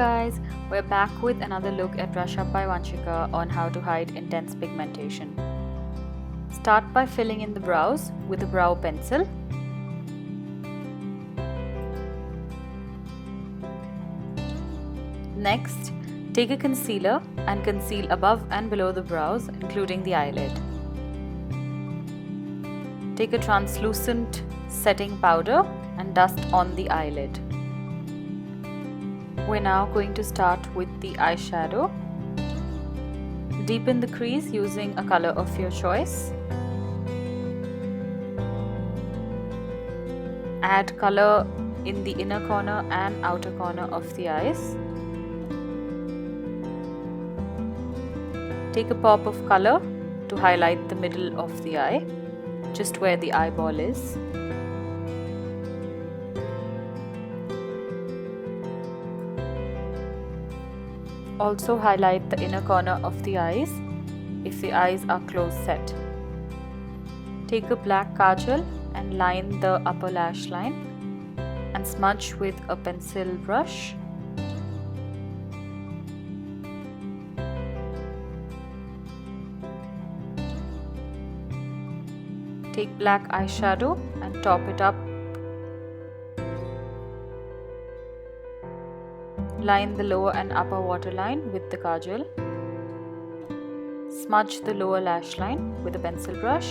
guys, we're back with another look at Brushup by Vanshika on how to hide intense pigmentation. Start by filling in the brows with a brow pencil. Next, take a concealer and conceal above and below the brows, including the eyelid. Take a translucent setting powder and dust on the eyelid. We're now going to start with the eyeshadow. Deepen the crease using a color of your choice. Add color in the inner corner and outer corner of the eyes. Take a pop of color to highlight the middle of the eye, just where the eyeball is. Also highlight the inner corner of the eyes if the eyes are close set. Take a black kajal and line the upper lash line and smudge with a pencil brush. Take black eyeshadow and top it up. Line the lower and upper waterline with the kajal. Smudge the lower lash line with a pencil brush.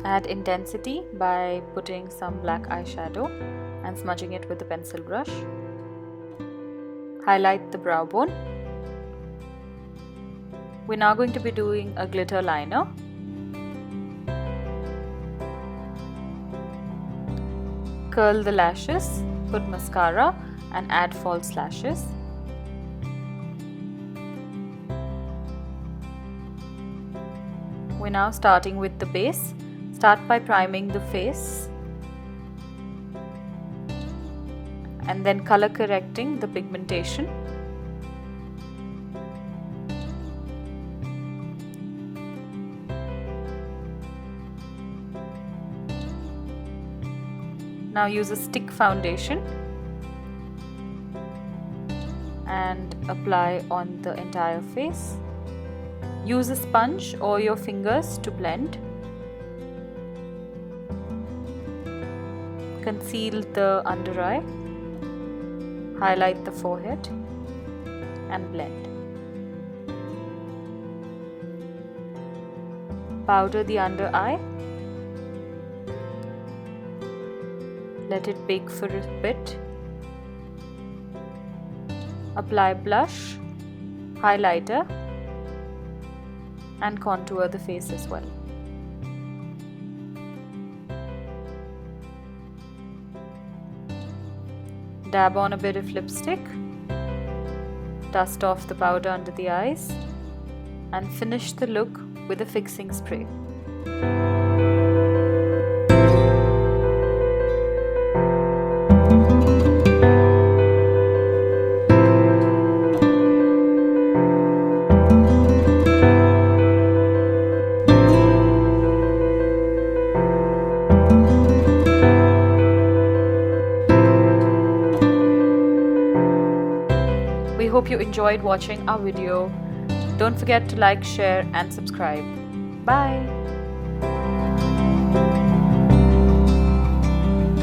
Add intensity by putting some black eyeshadow and smudging it with a pencil brush. Highlight the brow bone. We're now going to be doing a glitter liner. Curl the lashes, put mascara and add false lashes. We're now starting with the base. Start by priming the face and then color correcting the pigmentation. Now use a stick foundation and apply on the entire face. Use a sponge or your fingers to blend. Conceal the under eye. Highlight the forehead and blend. Powder the under eye. Let it bake for a bit. Apply blush, highlighter and contour the face as well. Dab on a bit of lipstick. Dust off the powder under the eyes and finish the look with a fixing spray. We hope you enjoyed watching our video. Don't forget to like, share and subscribe. Bye!